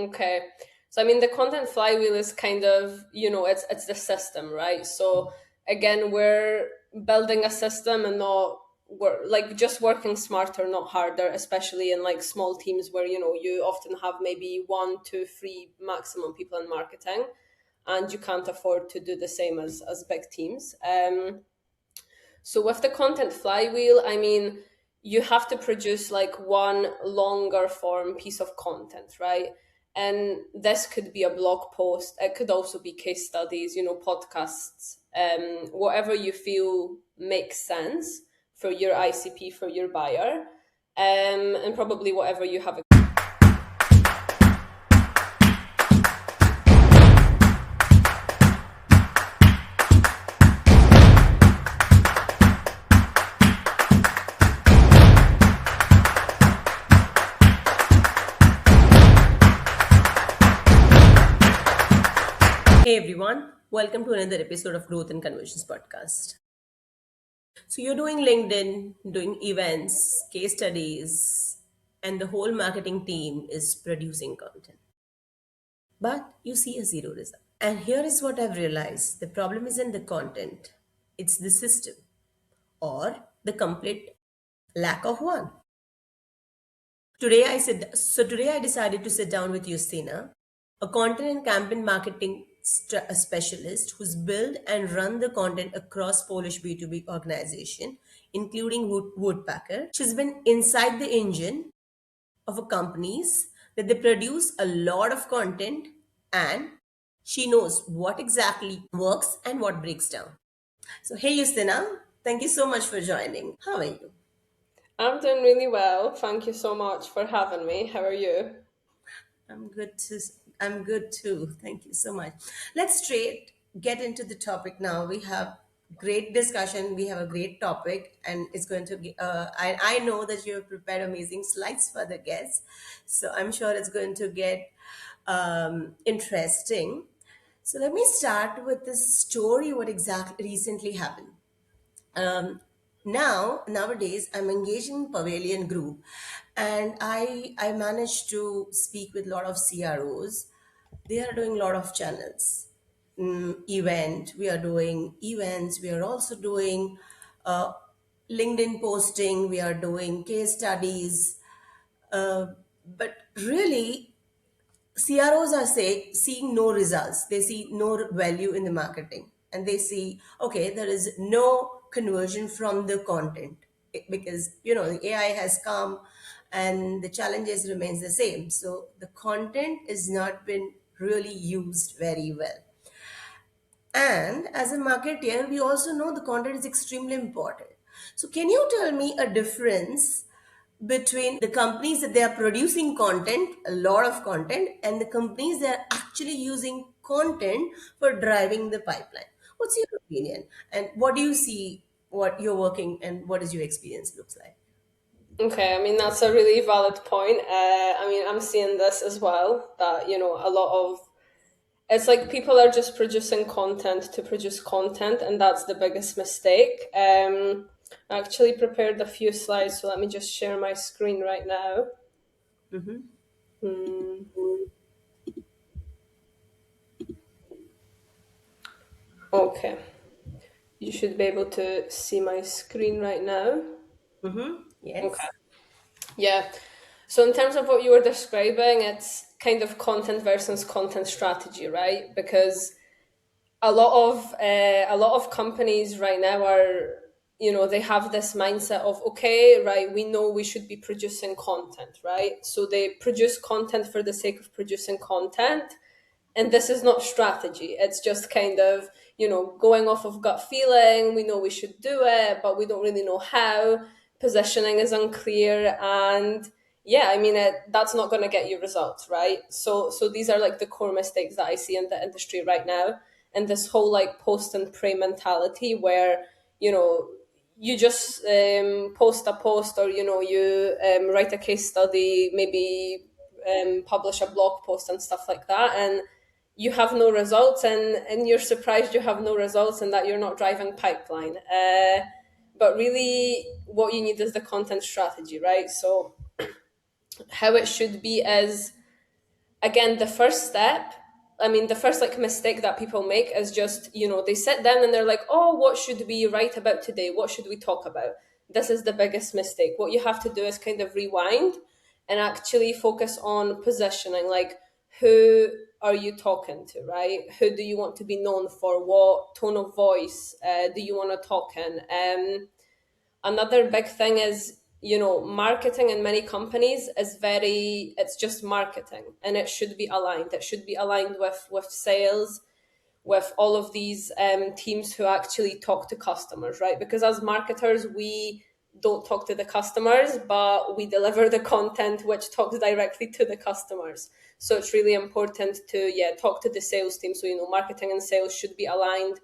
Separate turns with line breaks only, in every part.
Okay. So I mean the content flywheel is kind of, it's the system, right? So again, we're building a system and not we're like just working smarter, not harder, especially in like small teams where, you often have maybe one, two, three maximum people in marketing and you can't afford to do the same as big teams. So with the content flywheel, I mean, you have to produce like one longer form piece of content, right? And this could be a blog post. It could also be case studies, podcasts, whatever you feel makes sense for your ICP, for your buyer, and probably whatever you have.
Hey everyone, welcome to another episode of Growth and Conversions podcast. So, you're doing LinkedIn, doing events, case studies, and the whole marketing team is producing content. But you see a zero result. And here is what I've realized the problem isn't the content, it's the system or the complete lack of one. Today I decided to sit down with Justyna, a content and campaign marketing specialist who's built and run the content across Polish B2B organization, including Woodpecker. She's been inside the engine of a companies that they produce a lot of content, and she knows what exactly works and what breaks down. So hey Justyna, thank you so much for joining. How are you?
I'm doing really well. Thank you so much for having me. How are you?
I'm good too. I'm good too. Thank you so much. Let's straight get into the topic now. We have great discussion. We have a great topic, and it's going to. I know that you have prepared amazing slides for the guests, so I'm sure it's going to get interesting. So let me start with the story. What exactly recently happened? um, Nowadays I'm engaged in Pavilion Group, and I managed to speak with a lot of CROs. They are doing a lot of channels. We are doing events. We are also doing uh, LinkedIn posting. We are doing case studies. But really, CROs are seeing no results. They see no value in the marketing, and they see, okay, there is no conversion from the content. Because the AI has come, and the challenges remains the same. So the content is not been really used very well. And as a marketer, we also know the content is extremely important. So can you tell me a difference between the companies that they are producing content, a lot of content, and the companies that are actually using content for driving the pipeline? What's your opinion? And what do you see, what you're working, and what does your experience looks like?
Okay, I mean that's a really valid point. I mean I'm seeing this as well that a lot of it's like people are just producing content to produce content, and that's the biggest mistake. I actually prepared a few slides, so let me just share my screen right now. Hmm, okay, you should be able to see my screen right now. Okay.
Yes.
Yeah. So in terms of what you were describing, it's kind of content versus content strategy, right? Because a lot of companies right now are, they have this mindset of, okay, right, we know we should be producing content, right? So they produce content for the sake of producing content, and this is not strategy. It's just kind of, going off of gut feeling. We know we should do it, but we don't really know how. Positioning is unclear, and yeah, I mean that's not going to get you results, right? So these are like the core mistakes that I see in the industry right now, and this whole like post and pray mentality where, you know you just post a post, or you write a case study, maybe publish a blog post and stuff like that, and you have no results, and you're surprised you have no results and that you're not driving pipeline. But really what you need is the content strategy, right? So how it should be is, again, the first step, I mean, the first like mistake that people make is just, they sit down and they're like, oh, what should we write about today? What should we talk about? This is the biggest mistake. What you have to do is kind of rewind and actually focus on positioning. Like, who are you talking to, right? Who do you want to be known for? What tone of voice do you want to talk in? Another big thing is, marketing in many companies is it's just marketing, and it should be aligned. It should be aligned with sales, with all of these teams who actually talk to customers, right? Because as marketers, we don't talk to the customers, but we deliver the content which talks directly to the customers. So it's really important to, talk to the sales team. So, marketing and sales should be aligned.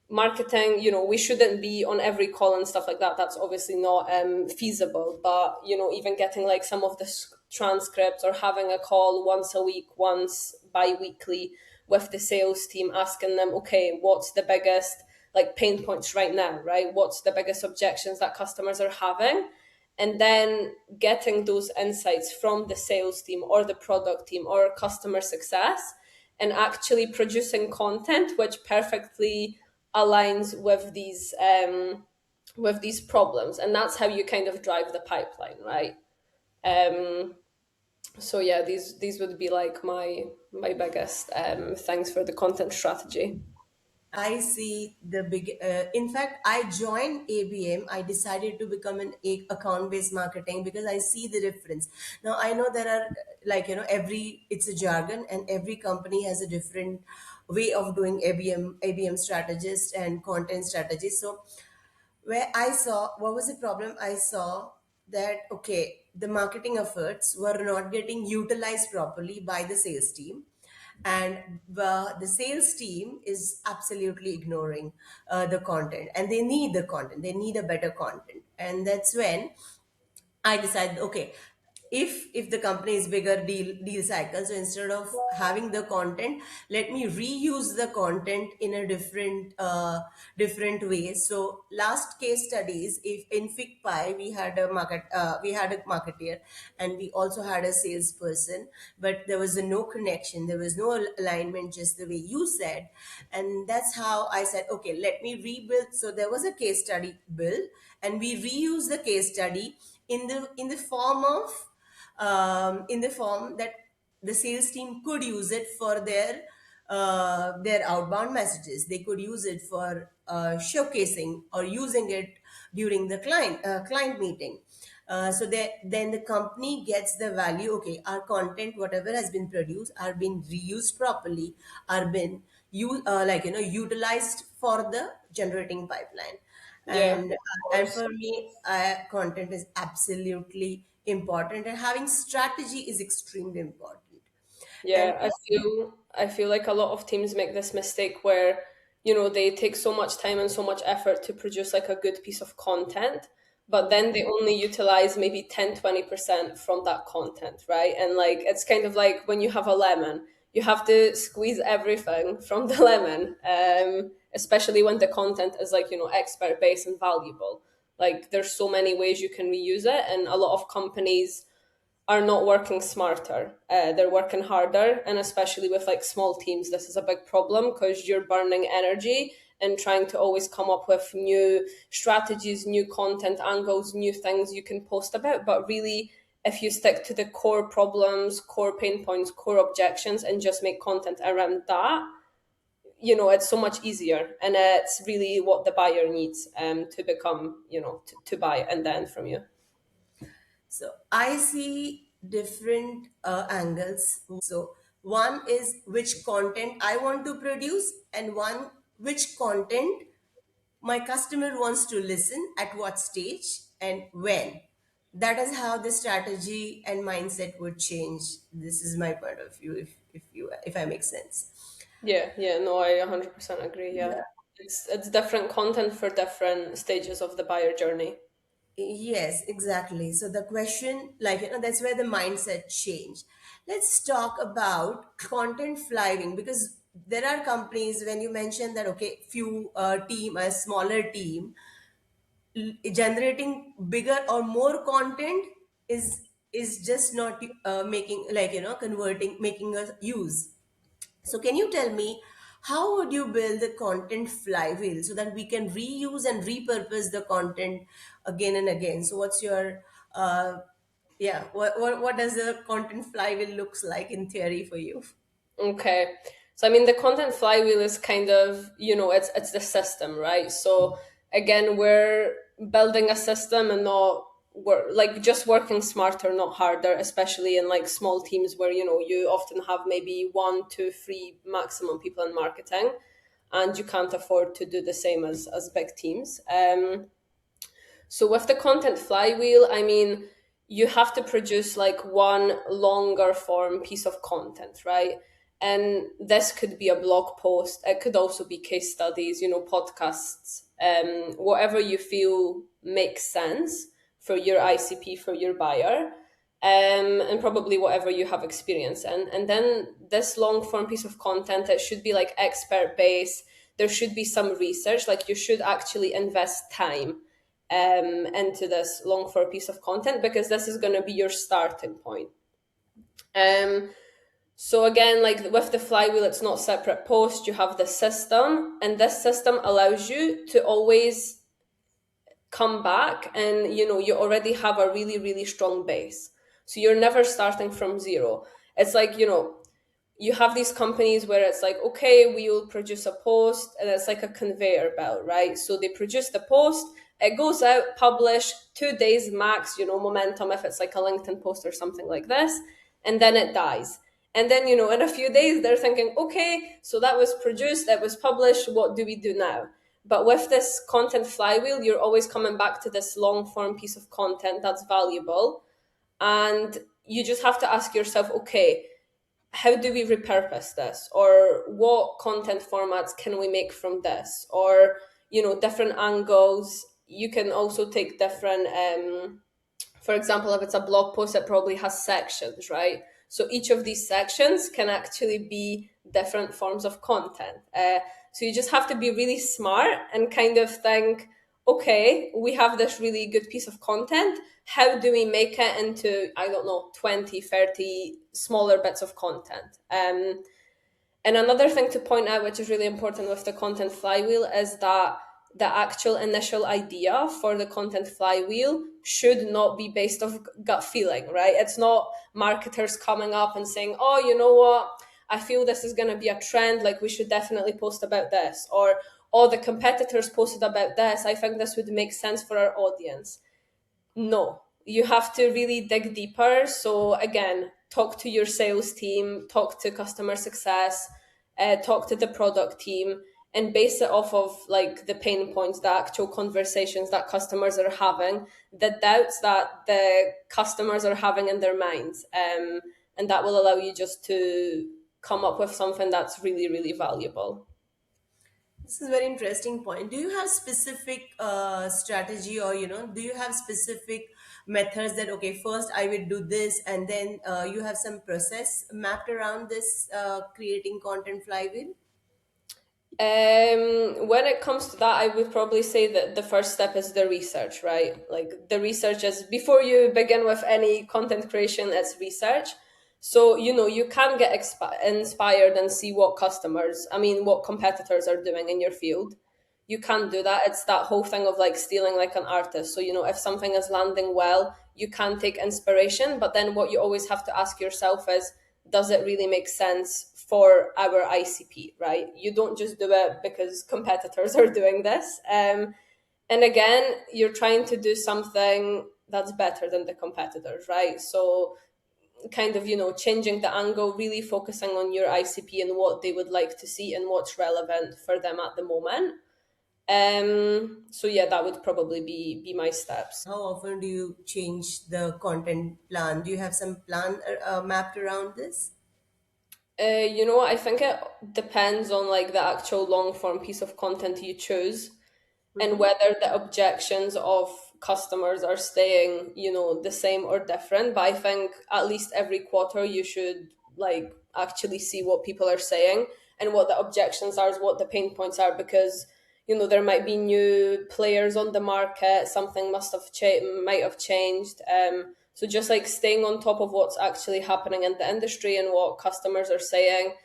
Marketing, we shouldn't be on every call and stuff like that. That's obviously not feasible. But, even getting like some of the transcripts, or having a call once a week, once bi-weekly, with the sales team, asking them, okay, what's the biggest like pain points right now, right? What's the biggest objections that customers are having? And then getting those insights from the sales team, or the product team, or customer success, and actually producing content which perfectly aligns with these problems. And that's how you kind of drive the pipeline, right? um so yeah, these would be like my biggest things for the content strategy.
I see the big. In fact, I joined ABM. I decided to become an account-based marketing because I see the difference. Now I know there are, like, every, it's a jargon, and every company has a different way of doing ABM strategist and content strategist. So where I saw what was the problem, I saw that, okay, the marketing efforts were not getting utilized properly by the sales team, and the sales team is absolutely ignoring the content, and they need the content, they need a better content. And that's when I decided, okay, if the company is bigger, deal cycle, so instead of having the content, let me reuse the content in a different ways. So last case studies, if in FigPi we had a marketeer, and we also had a salesperson, but there was no connection, there was no alignment, just the way you said. And that's how I said, okay, let me rebuild. So there was a case study build, and we reuse the case study in the form of, in the form that the sales team could use it for their outbound messages. They could use it for showcasing, or using it during the client meeting. So then the company gets the value. Okay, our content, whatever has been produced, are being reused properly, are been utilized for the generating pipeline.
Yeah,
and
of
and
course.
for me, content is absolutely important, and having strategy is extremely important. And
Yeah, I feel like a lot of teams make this mistake where, they take so much time and so much effort to produce like a good piece of content, but then they only utilize maybe 10-20% from that content, right? And like it's kind of like when you have a lemon, you have to squeeze everything from the lemon, especially when the content is like, expert based and valuable. Like there's so many ways you can reuse it, and a lot of companies are not working smarter. They're working harder, and especially with like small teams, this is a big problem because you're burning energy and trying to always come up with new strategies, new content angles, new things you can post about. But really, if you stick to the core problems, core pain points, core objections, and just make content around that, it's so much easier, and it's really what the buyer needs to become, to buy and then from you.
so I see different angles. So one is which content I want to produce, and one which content my customer wants to listen, at what stage and when. That is how the strategy and mindset would change. This is my point of view, if I make sense.
Yeah, yeah, no, I 100% agree. Yeah. It's different content for different stages of the buyer journey.
Yes, exactly. So the question, like, that's where the mindset change. Let's talk about content flying, because there are companies, when you mentioned that, okay, few a smaller team, generating bigger or more content is is just not making, like, converting, making a use. So can you tell me, how would you build the content flywheel so that we can reuse and repurpose the content again and again? So what's your yeah, what does the content flywheel looks like in theory for you?
Okay. So I mean the content flywheel is kind of, it's the system, right? So again, we're building a system and not we're like just working smarter, not harder, especially in like small teams where, you often have maybe one, two, three maximum people in marketing and you can't afford to do the same as big teams. So with the content flywheel, I mean, you have to produce like one longer form piece of content, right? And this could be a blog post. It could also be case studies, podcasts, whatever you feel makes sense for your ICP, for your buyer, and probably whatever you have experience in. And then this long form piece of content, it should be like expert based. There should be some research, like you should actually invest time into this long form piece of content because this is going to be your starting point. Um, so again, like with the flywheel, it's not separate post. You have the system, and this system allows you to always come back, and you already have a really really strong base. So you're never starting from zero. It's like you have these companies where it's like, okay, we will produce a post, and it's like a conveyor belt, right? So they produce the post, it goes out, publish 2 days max, momentum if it's like a LinkedIn post or something like this, and then it dies. And then, in a few days, they're thinking, okay, so that was produced, that was published, what do we do now? But with this content flywheel, you're always coming back to this long form piece of content that's valuable. And you just have to ask yourself, okay, how do we repurpose this, or what content formats can we make from this, or different angles. You can also take different for example, if it's a blog post, it probably has sections, right? So each of these sections can actually be different forms of content. So you just have to be really smart and kind of think, okay, we have this really good piece of content. How do we make it into, I don't know, 20, 30 smaller bits of content? And another thing to point out, which is really important with the content flywheel, is that the actual initial idea for the content flywheel should not be based off gut feeling, right? It's not marketers coming up and saying, oh, you know what? I feel this is going to be a trend. Like, we should definitely post about this. Or, oh, the competitors posted about this. I think this would make sense for our audience. No, you have to really dig deeper. So again, talk to your sales team, talk to customer success, talk to the product team, and base it off of like the pain points, the actual conversations that customers are having, the doubts that the customers are having in their minds, and that will allow you just to come up with something that's really really valuable.
This is a very interesting point. Do you have specific strategy, or do you have specific methods that, okay, first I will do this, and then you have some process mapped around this creating content flywheel?
When it comes to that, I would probably say that the first step is the research, right? Like the research is before you begin with any content creation, it's research. So, you can get inspired and see what competitors are doing in your field. You can do that. It's that whole thing of like stealing like an artist. So, if something is landing well, you can take inspiration. But then what you always have to ask yourself is, does it really make sense for our ICP, right? You don't just do it because competitors are doing this. And again, you're trying to do something that's better than the competitors, right? So kind of, changing the angle, really focusing on your ICP and what they would like to see and what's relevant for them at the moment. So yeah, that would probably be my steps.
How often do you change the content plan? Do you have some plan mapped around this?
I think it depends on like the actual long form piece of content you choose and whether the objections of customers are staying, the same or different. But I think at least every quarter you should like actually see what people are saying and what the objections are, what the pain points are, because there might be new players on the market, something might have changed. So just like staying on top of what's actually happening in the industry and what customers are saying.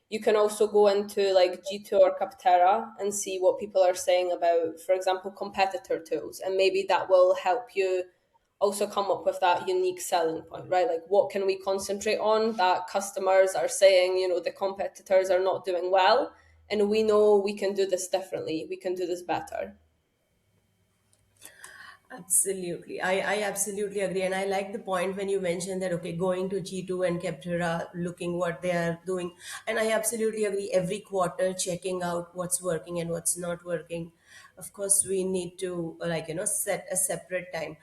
You can also go into like G2 or Capterra and see what people are saying about, for example, competitor tools, and maybe that will help you also come up with that unique selling point, right? Like, what can we concentrate on that customers are saying, the competitors are not doing well, and we know we can do this differently, we can do this better.
Absolutely. I absolutely agree. And I like the point when you mentioned that, okay, going to G2 and Captura, looking what they are doing. And I absolutely agree. Every quarter, checking out what's working and what's not working. Of course, we need to, like, set a separate time.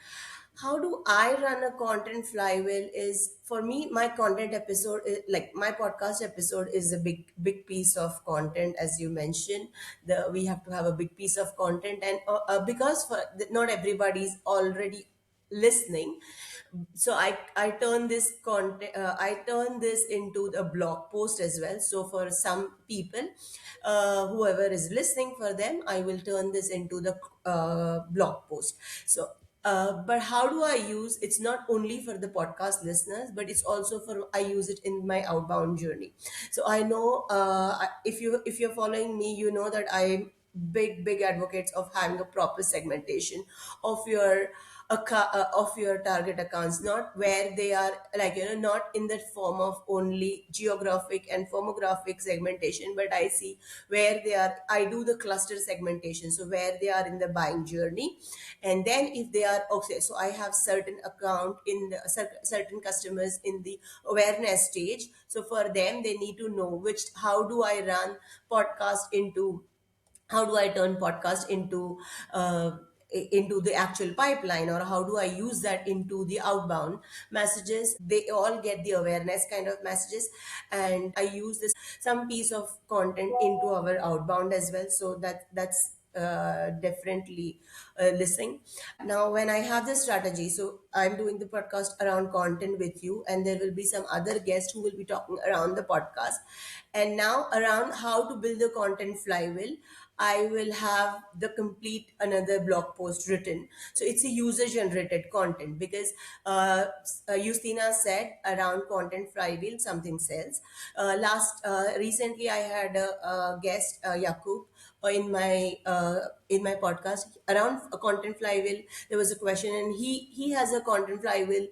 How do I run a content flywheel is, for me, my content episode is, like, my podcast episode is a big piece of content. As you mentioned, we have to have a big piece of content, and because not everybody's already listening, so I turn this content, I turn this into a blog post as well. So for some people, whoever is listening, for them I will turn this into the blog post. So but how do I use, it's not only for the podcast listeners, but it's also for, I use it in my outbound journey. So I know, if you're following me, you know that I'm big advocates of having a proper segmentation of your of your target accounts, not where they are, like, not in the form of only geographic and firmographic segmentation, but I see where they are. I do the cluster segmentation, so where they are in the buying journey, and then if they are, okay, so I have certain account in the certain customers in the awareness stage. So for them, they need to know which, how do I run podcast into, how do I turn podcast into the actual pipeline, or how do I use that into the outbound messages. They all get the awareness kind of messages, and I use this some piece of content into our outbound as well. So that's definitely listening. Now when I have this strategy, so I'm doing the podcast around content with you, and there will be some other guests who will be talking around the podcast, and now around how to build the content flywheel, I will have the complete another blog post written. So it's a user generated content, because Justyna said around content flywheel, something sells. Recently I had a guest, Yakub, in my podcast around a content flywheel. There was a question, and he has a content flywheel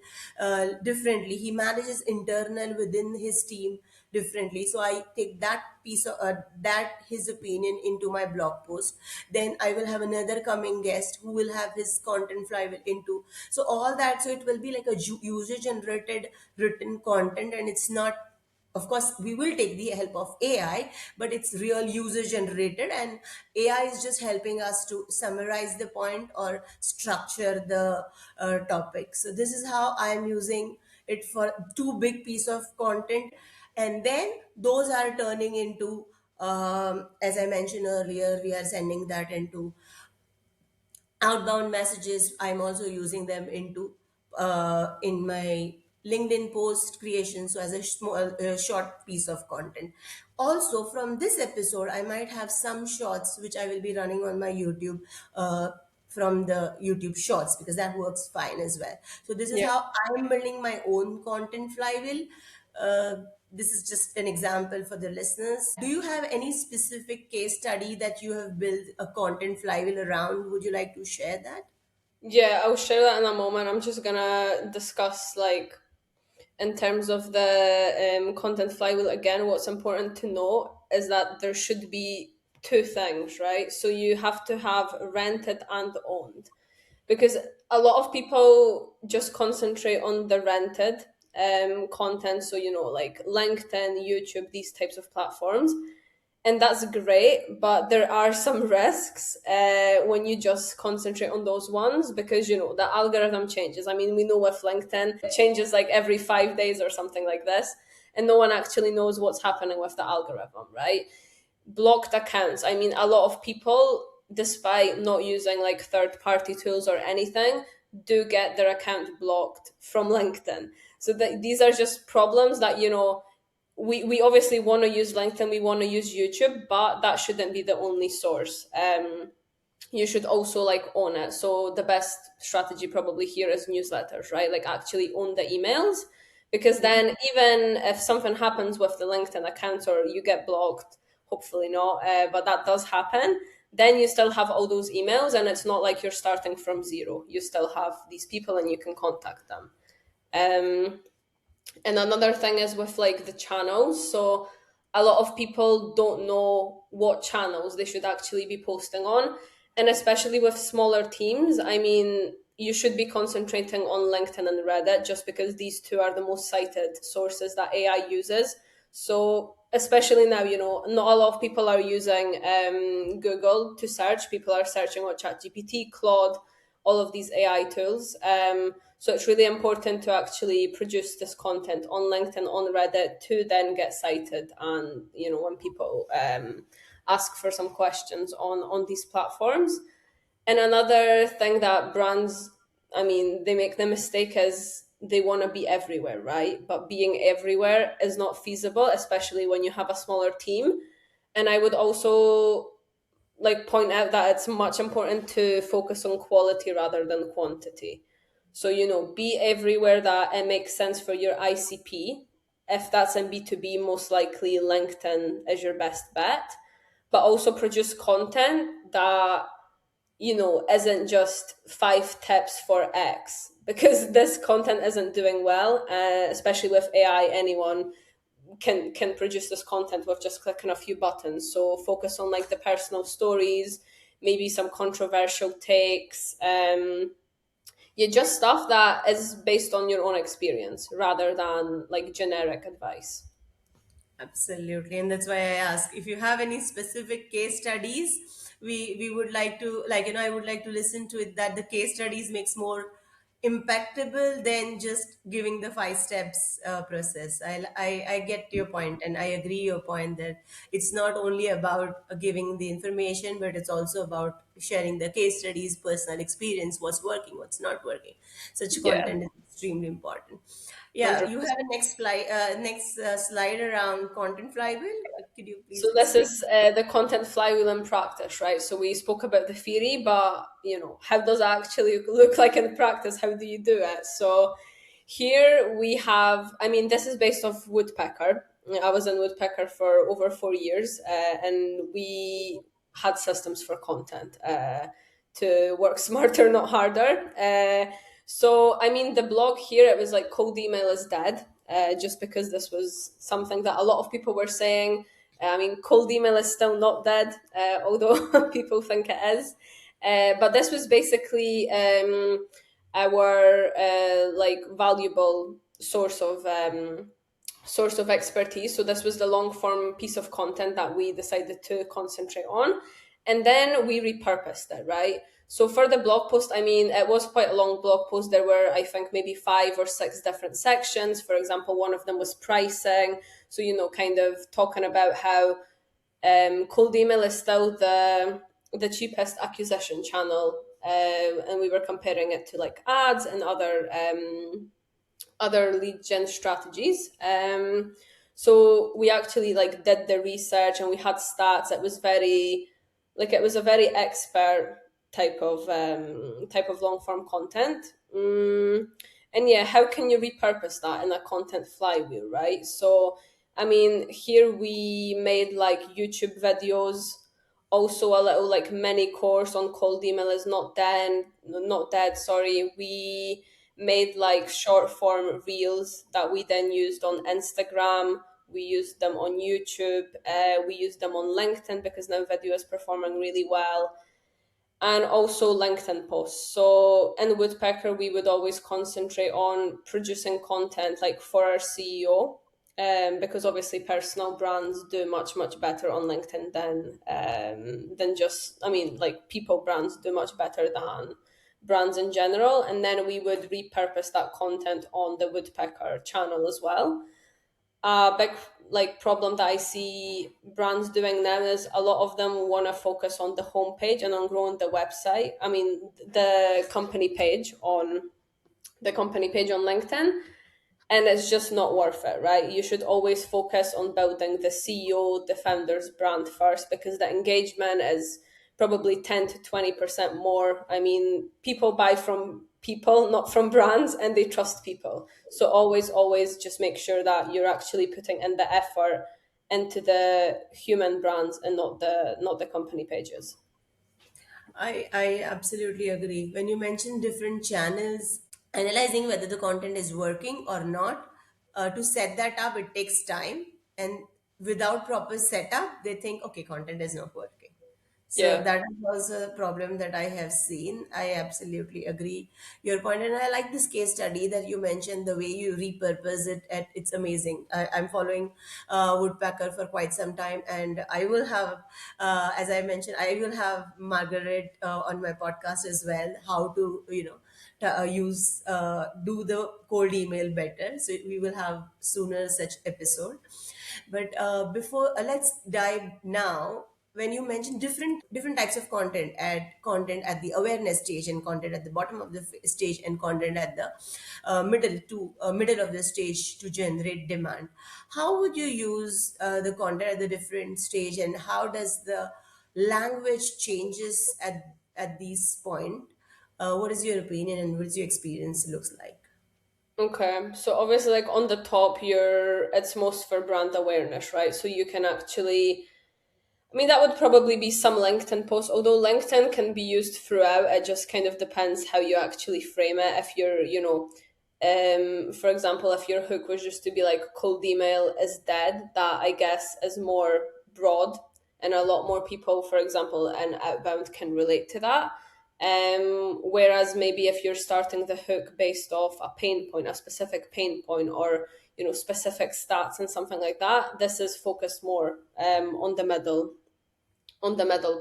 differently. He manages internal within his team differently. So I take that piece of that his opinion into my blog post. Then I will have another coming guest who will have his content flywheel into, so all that. So it will be like a user generated written content, and it's not, of course we will take the help of AI, but it's real user generated, and AI is just helping us to summarize the point or structure the topic. So this is how I am using it for two big piece of content, and then those are turning into, as I mentioned earlier, we are sending that into outbound messages. I'm also using them into in my LinkedIn post creation, so as a small short piece of content. Also from this episode, I might have some shorts which I will be running on my YouTube, from the YouTube shorts, because that works fine as well. So this is
Yeah.
how I'm building my own content flywheel. This is just an example for the listeners. Do you have any specific case study that you have built a content flywheel around? Would you like to share that?
Yeah, I'll share that in a moment. I'm just gonna discuss, like, in terms of the content flywheel again, what's important to know is that there should be two things, right? So you have to have rented and owned, because a lot of people just concentrate on the rented content. So, like LinkedIn, YouTube, these types of platforms, and that's great, but there are some risks when you just concentrate on those ones, because the algorithm changes. I mean, we know with LinkedIn it changes like every 5 days or something like this, and no one actually knows what's happening with the algorithm, right? Blocked accounts, I mean, a lot of people, despite not using like third party tools or anything, do get their account blocked from LinkedIn. So these are just problems that, we obviously want to use LinkedIn, we want to use YouTube, but that shouldn't be the only source. you should also like own it. So the best strategy probably here is newsletters, right? Like actually own the emails, because
Mhm.
then even if something happens with the LinkedIn account or you get blocked, hopefully not, but that does happen, then you still have all those emails and it's not like you're starting from zero. You still have these people and you can contact them. Um, and another thing is with like the channels. So a lot of people don't know what channels they should actually be posting on. And especially with smaller teams, I mean, you should be concentrating on LinkedIn and Reddit just because these two are the most cited sources that AI uses. So especially now, not a lot of people are using Google to search. People are searching on ChatGPT, Claude, all of these AI tools. So it's really important to actually produce this content on LinkedIn, on Reddit, to then get cited. And when people ask for some questions on these platforms. And another thing that brands, I mean, they make the mistake is they want to be everywhere, right? But being everywhere is not feasible, especially when you have a smaller team. And I would also like point out that it's much important to focus on quality rather than quantity. So, be everywhere that it makes sense for your ICP. If that's in B2B, most likely LinkedIn is your best bet. But also produce content that, isn't just 5 tips for X, because this content isn't doing well, especially with AI. Anyone can produce this content with just clicking a few buttons. So focus on like the personal stories, maybe some controversial takes. Yeah, just stuff that is based on your own experience rather than like generic advice.
Absolutely, and that's why I ask if you have any specific case studies. We would like to, like, I would like to listen to it, that the case studies makes more impactable than just giving the 5 steps process. I get your point, and I agree your point that it's not only about giving the information, but it's also about sharing the case studies, personal experience, what's working, what's not working. Such
Yeah,
content is extremely important. Yeah, you have
100%.
a next slide around content flywheel. Could you
So
please
this
explain?
is the content flywheel in practice, right? So we spoke about the theory, but how does it actually look like in practice? How do you do it? So here we have, I mean, this is based off Woodpecker. I was in Woodpecker for over 4 years, and we had systems for content to work smarter, not harder. So, I mean, the blog here, it was like cold email is dead, just because this was something that a lot of people were saying. I mean, cold email is still not dead, although people think it is. But this was basically our like valuable source of expertise. So this was the long form piece of content that we decided to concentrate on. And then we repurposed it, right? So for the blog post, I mean, it was quite a long blog post. There were, I think, maybe 5 or 6 different sections. For example, one of them was pricing. So, kind of talking about how cold email is still the cheapest acquisition channel. And we were comparing it to like ads and other lead gen strategies. So we actually like did the research and we had stats. It was a very expert type of long form content. And yeah, how can you repurpose that in a content flywheel, right? So I mean, here we made like YouTube videos, also a little like mini course on cold email is not dead, sorry. We made like short form reels that we then used on Instagram. We used them on YouTube. We used them on LinkedIn because now video is performing really well, and also LinkedIn posts. So in Woodpecker, we would always concentrate on producing content like for our CEO, because obviously personal brands do much better on LinkedIn than just, I mean, like people brands do much better than brands in general. And then we would repurpose that content on the Woodpecker channel as well. A big like problem that I see brands doing now is a lot of them want to focus on the homepage and on growing the website. I mean, the company page on LinkedIn, and it's just not worth it, right? You should always focus on building the CEO, the founder's brand first, because the engagement is probably 10 to 20% more. I mean, people buy from people, not from brands, and they trust people. So always just make sure that you're actually putting in the effort into the human brands and not the company pages.
I absolutely agree. When you mention different channels, analyzing whether the content is working or not, to set that up, it takes time. And without proper setup, they think, okay, content is not working. So
Yeah.
that is also a problem that I have seen. I absolutely agree your point, and I like this case study that you mentioned. The way you repurpose it, it's amazing. I'm following Woodpecker for quite some time, and I will have, as I mentioned, I will have Margaret on my podcast as well. How to use do the cold email better. So we will have sooner such episode. But before let's dive now. When you mention different types of content, add content at the awareness stage and content at the bottom of the stage and content at the middle of the stage to generate demand, how would you use the content at the different stage, and how does the language changes at this point? What is your opinion and what is your experience looks like?
Okay, so obviously, like on the top, it's most for brand awareness, right? So you can actually, I mean, that would probably be some LinkedIn posts, although LinkedIn can be used throughout. It just kind of depends how you actually frame it. If you're, for example, if your hook was just to be like cold email is dead, that I guess is more broad, and a lot more people, for example, in outbound can relate to that. Whereas maybe if you're starting the hook based off a pain point, a specific pain point, or specific stats and something like that, this is focused more on the middle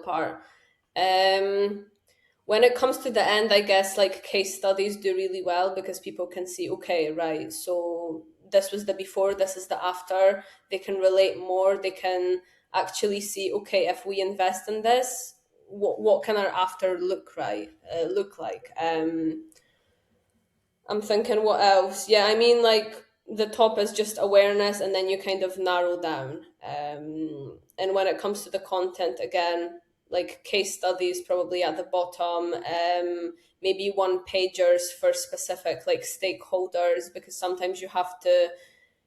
part. Um, when it comes to the end, I guess like case studies do really well because people can see, okay, right, so this was the before, this is the after. They can relate more. They can actually see, okay, if we invest in this, what can our after look like? I'm thinking what else? Yeah, I mean, like the top is just awareness, and then you kind of narrow down. And when it comes to the content, again, like case studies probably at the bottom. Maybe one pagers for specific like stakeholders, because sometimes you have to,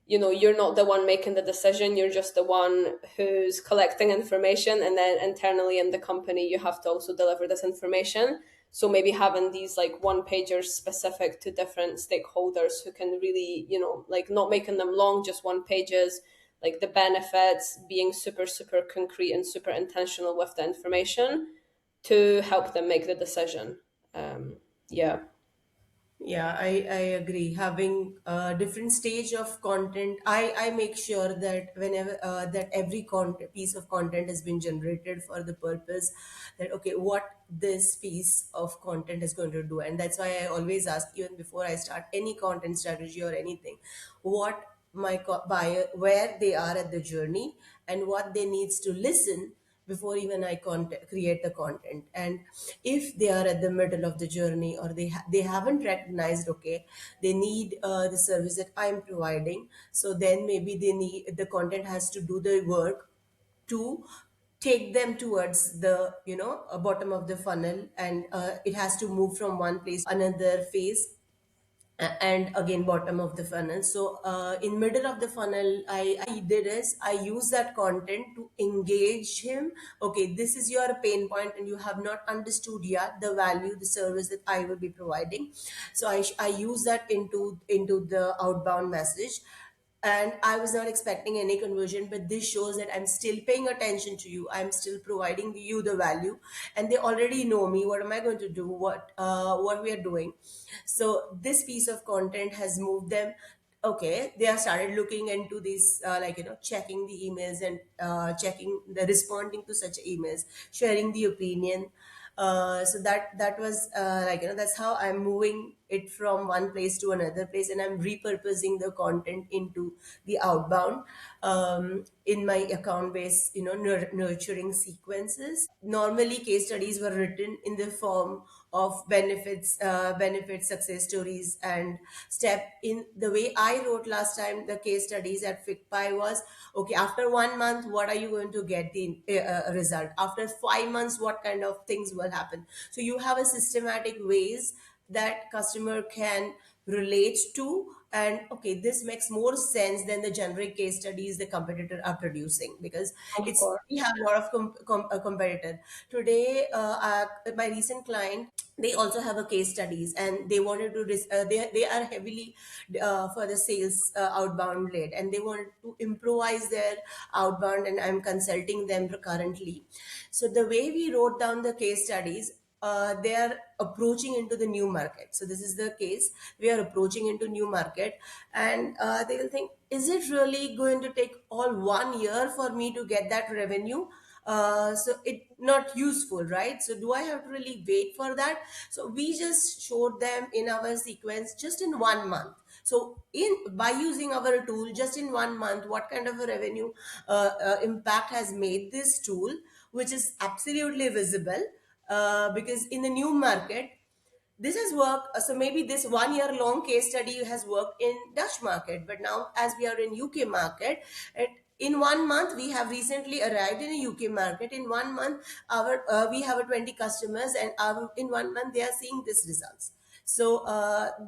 you're not the one making the decision. You're just the one who's collecting information, and then internally in the company, you have to also deliver this information. So maybe having these like one pagers specific to different stakeholders who can really, like not making them long, just one pages, like the benefits, being super, super concrete and super intentional with the information to help them make the decision. Yeah.
Yeah, I agree. Having a different stage of content, I make sure that whenever that every piece of content has been generated for the purpose that okay, what this piece of content is going to do, and that's why I always ask even before I start any content strategy or anything, what my buyer where they are at the journey and what they needs to listen before even I create the content. And if they are at the middle of the journey or they haven't recognized, okay, they need the service that I'm providing, so then maybe they need the content has to do the work to take them towards the bottom of the funnel, and it has to move from one place to another phase, and again bottom of the funnel. So in middle of the funnel, I did is I use that content to engage him. Okay, this is your pain point and you have not understood yet the value, the service that I will be providing. So I use that into the outbound message, and I was not expecting any conversion, but this shows that I'm still paying attention to you, I'm still providing you the value, and they already know me, what am I going to do, what we are doing. So this piece of content has moved them. Okay, they have started looking into these checking the emails and checking the responding to such emails, sharing the opinion. So that was that's how I'm moving it from one place to another place, and I'm repurposing the content into the outbound, in my account based, nurturing sequences. Normally case studies were written in the form of benefits, success stories, and step. In the way I wrote last time, the case studies at FitPy was, okay, after 1 month what are you going to get the result, after 5 months what kind of things will happen. So you have a systematic ways that customer can relate to, and okay, this makes more sense than the generic case studies the competitor are producing, because
Of
it's,
course.
we have a lot of competitor today. My recent client, they also have a case studies, and they wanted to they are heavily for the sales outbound led, and they wanted to improvise their outbound, and I'm consulting them currently. So the way we wrote down the case studies, they are approaching into the new market. So this is the case, we are approaching into new market, and they will think, is it really going to take all 1 year for me to get that revenue? So it not useful, right? So do I have to really wait for that? So we just showed them in our sequence just in 1 month. So in by using our tool just in 1 month, what kind of a revenue impact has made this tool, which is absolutely visible, because in the new market this has worked. So maybe this 1 year long case study has worked in Dutch market, but now as we are in UK market, in 1 month we have recently arrived in a UK market. In 1 month, our we have a 20 customers, and in 1 month they are seeing this results. So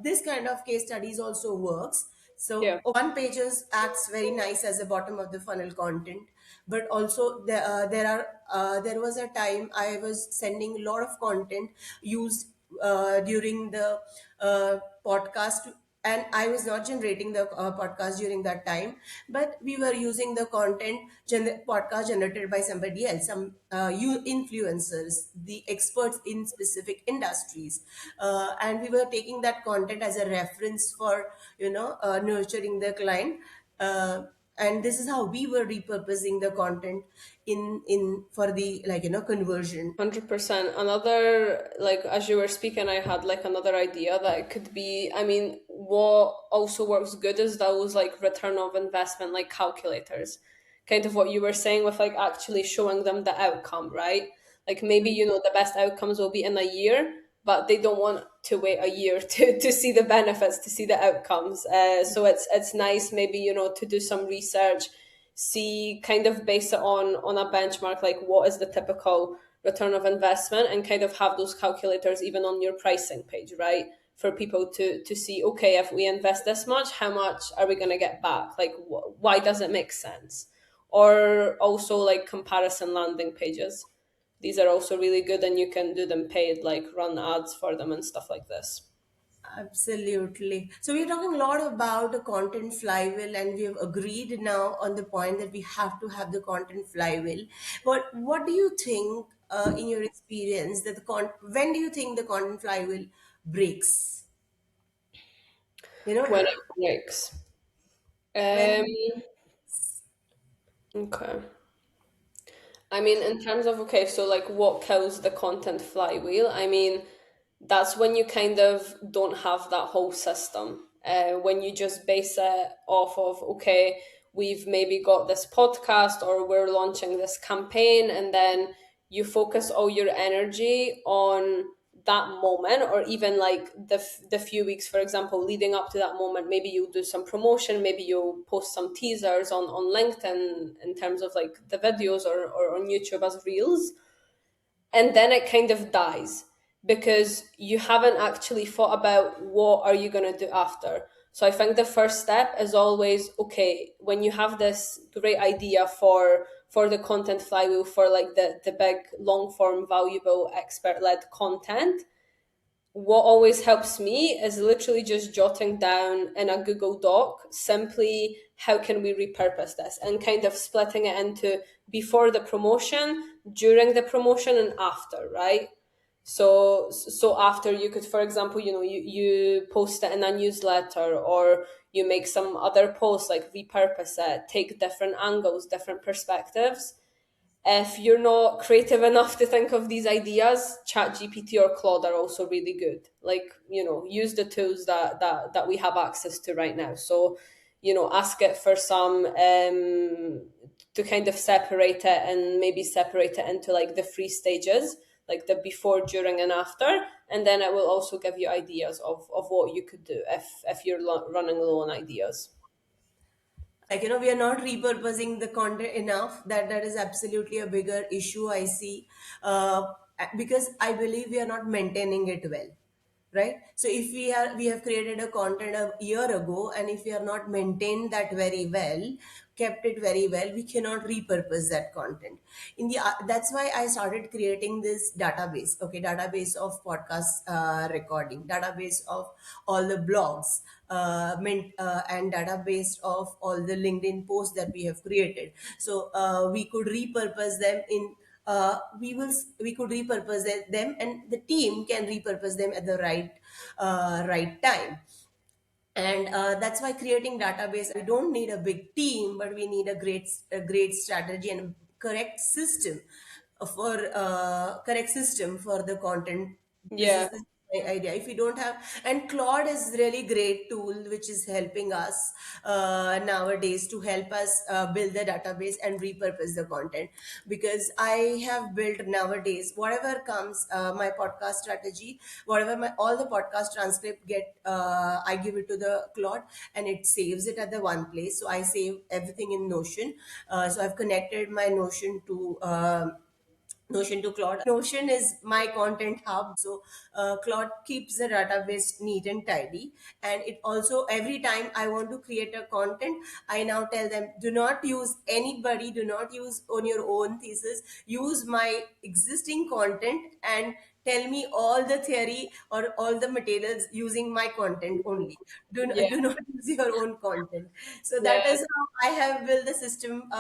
this kind of case studies also works. So
Yeah.
one pages acts very nice as a bottom of the funnel content, but also there was a time I was sending a lot of content used during the podcast, and I was not generating the podcast during that time, but we were using the podcast generated by somebody else, some you influencers, the experts in specific industries, and we were taking that content as a reference for nurturing the client. And this is how we were repurposing the content in for the, conversion.
100%. Another, like, as you were speaking, I had like another idea that it could be. I mean, what also works good is those like return of investment, like calculators. Kind of what you were saying with like actually showing them the outcome, right? Like maybe, the best outcomes will be in a year, but they don't want to wait a year to see the benefits, to see the outcomes. So it's nice maybe, to do some research, see, kind of base it on a benchmark, like what is the typical return of investment, and kind of have those calculators even on your pricing page, right? For people to see, okay, if we invest this much, how much are we going to get back? Like, why does it make sense? Or also like comparison landing pages. These are also really good, and you can do them paid, like run ads for them and stuff like this.
Absolutely. So we're talking a lot about the content flywheel, and we have agreed now on the point that we have to have the content flywheel. But what do you think, in your experience, that when do you think the content flywheel breaks? You
When
know,
it breaks.
when
Okay. I mean, in terms of, okay, so like what kills the content flywheel? I mean, that's when you kind of don't have that whole system. When you just base it off of, okay, we've maybe got this podcast or we're launching this campaign, and then you focus all your energy on that moment, or even like the few weeks, for example, leading up to that moment. Maybe you'll do some promotion, maybe you'll post some teasers on LinkedIn in terms of like the videos, or on YouTube as reels, and then it kind of dies because you haven't actually thought about what are you going to do after. So I think the first step is always, okay, when you have this great idea for the content flywheel, for like the big long form valuable expert led content, what always helps me is literally just jotting down in a Google Doc simply how can we repurpose this, and kind of splitting it into before the promotion, during the promotion, and after, right? So after, you could, for example, you post it in a newsletter, or you make some other posts, like repurpose it, take different angles, different perspectives, If you're not creative enough to think of these ideas, ChatGPT or Claude are also really good. Like, use the tools that we have access to right now. So, ask it for some to kind of separate it, and maybe separate it into like the three stages, like the before, during, and after. And then it will also give you ideas of what you could do if you're running low on ideas.
Like, we are not repurposing the content enough. That is absolutely a bigger issue I see, because I believe we are not maintaining it well, right? So if we have created a content a year ago, and if we are not maintained that very well, kept it very well, we cannot repurpose that content. That's why I started creating this database. Okay, database of podcast recording, database of all the blogs, and database of all the LinkedIn posts that we have created. So we could repurpose them in we could repurpose them, and the team can repurpose them at the right time. And that's why creating database, we don't need a big team, but we need a great strategy and correct system for the content. This
Yeah.
is my idea. If we don't have, and Claude is really great tool which is helping us nowadays to help us build the database and repurpose the content. Because I have built nowadays whatever comes, my podcast strategy, whatever my all the podcast transcript get, I give it to the Claude, and it saves it at the one place. So I save everything in Notion. So I've connected my Notion to Claude. Notion is my content hub. So Claude keeps the database neat and tidy. And it also, every time I want to create a content, I now tell them, do not use anybody, do not use on your own thesis, use my existing content and tell me all the theory or all the materials using my content only.
Yeah.
Do not use your own content. So that
Yeah.
is how I have built the system,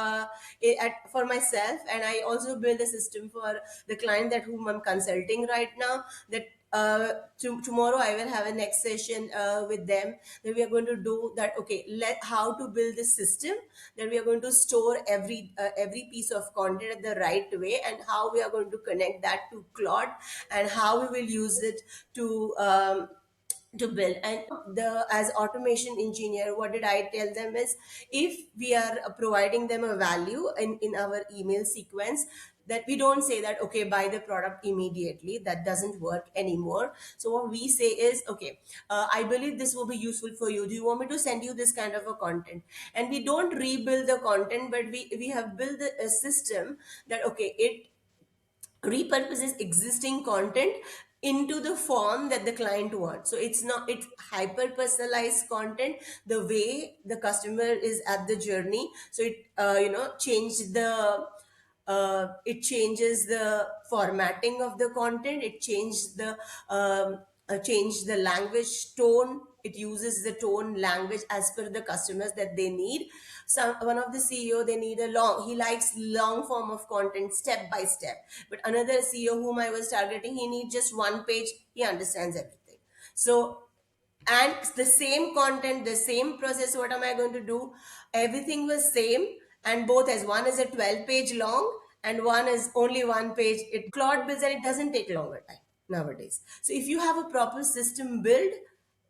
for myself, and I also build a system for the client that whom I'm consulting right now. That tomorrow I will have a next session with them, that we are going to do that. Okay, let how to build this system, that we are going to store every piece of content at the right way, and how we are going to connect that to Claude, and how we will use it to build. And the as automation engineer, what did I tell them is, if we are providing them a value in our email sequence, that we don't say that, okay, buy the product immediately. That doesn't work anymore. So what we say is, okay, I believe this will be useful for you. Do you want me to send you this kind of a content? And we don't rebuild the content, but we have built a system that, okay, it repurposes existing content into the form that the client wants. So it's hyper personalized content, the way the customer is at the journey. So it changes the formatting of the content. It changed the language tone. It uses the tone language as per the customers that they need. One of the CEO, they need a long, he likes long form of content, step by step. But another CEO whom I was targeting, he needs just one page. He understands everything. So, and the same content, the same process, what am I going to do? Everything was same, and both, as one is a 12 page long and one is only one page. It Claude builds, and it doesn't take longer time nowadays. So if you have a proper system build,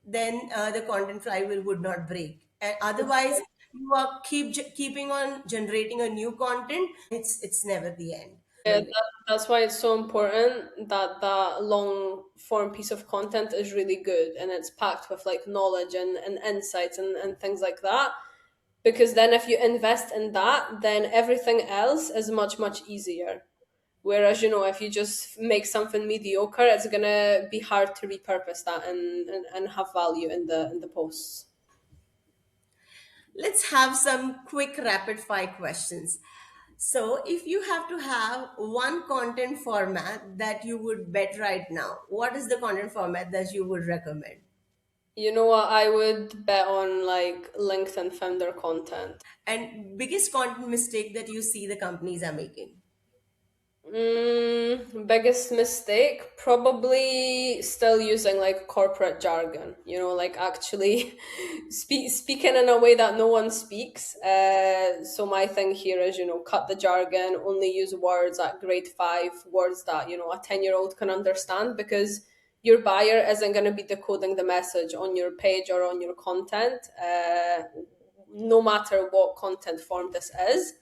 then the content flywheel would not break. And otherwise, you are keeping on generating a new content. It's never the end.
Yeah, that's why it's so important that that long form piece of content is really good, and it's packed with like knowledge and insights and things like that. Because then if you invest in that, then everything else is much easier. Whereas, if you just make something mediocre, it's gonna be hard to repurpose that and have value in the posts.
Let's have some quick rapid fire questions. So, if you have to have one content format that you would bet right now, what is the content format that you would recommend?
You know what? I would bet on like LinkedIn founder content.
And biggest content mistake that you see the companies are making?
Biggest mistake, probably still using like corporate jargon, like actually speaking in a way that no one speaks. So my thing here is, cut the jargon, only use words at grade five, words that, a 10-year-old can understand, because your buyer isn't going to be decoding the message on your page or on your content, no matter what content form this is.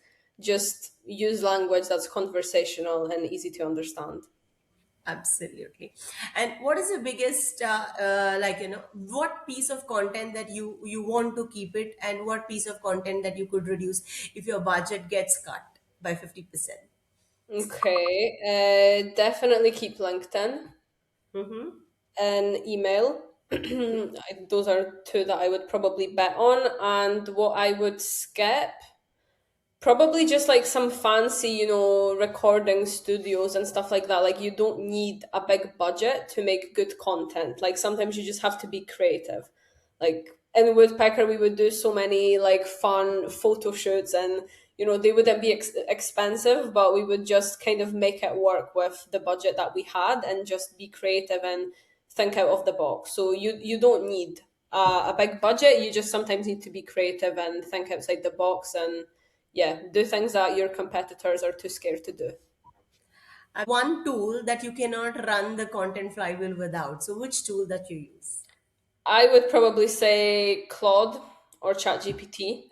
Just use language that's conversational and easy to understand.
Absolutely. And what is the biggest, what piece of content that you want to keep it, and what piece of content that you could reduce if your budget gets cut by 50%?
Okay, definitely keep LinkedIn and email. Those are two that I would probably bet on. And what I would skip, probably just like some fancy, recording studios and stuff like that. Like, you don't need a big budget to make good content. Like, sometimes you just have to be creative. Like in Woodpecker, we would do so many like fun photo shoots, and they wouldn't be expensive, but we would just kind of make it work with the budget that we had, and just be creative and think out of the box. So you don't need a big budget. You just sometimes need to be creative and think outside the box, and yeah, do things that your competitors are too scared to do.
One tool that you cannot run the content flywheel without. So which tool that you use?
I would probably say Claude or ChatGPT,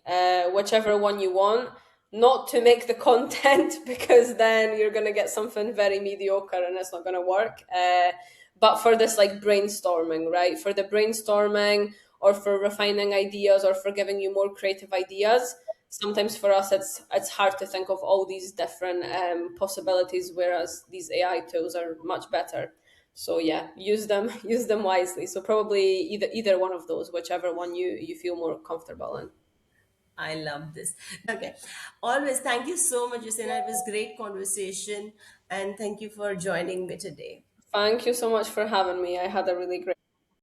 whichever one you want. Not to make the content because then you're gonna get something very mediocre and it's not gonna work. But for this like brainstorming, right? For the brainstorming, or for refining ideas, or for giving you more creative ideas. Sometimes for us, it's hard to think of all these different possibilities, whereas these AI tools are much better. So yeah, use them use them wisely. So probably either one of those, whichever one you feel more comfortable in.
I love this. Okay. Always thank you so much, Justyna. It was great conversation, and thank you for joining me today.
Thank you so much for having me. I had a really great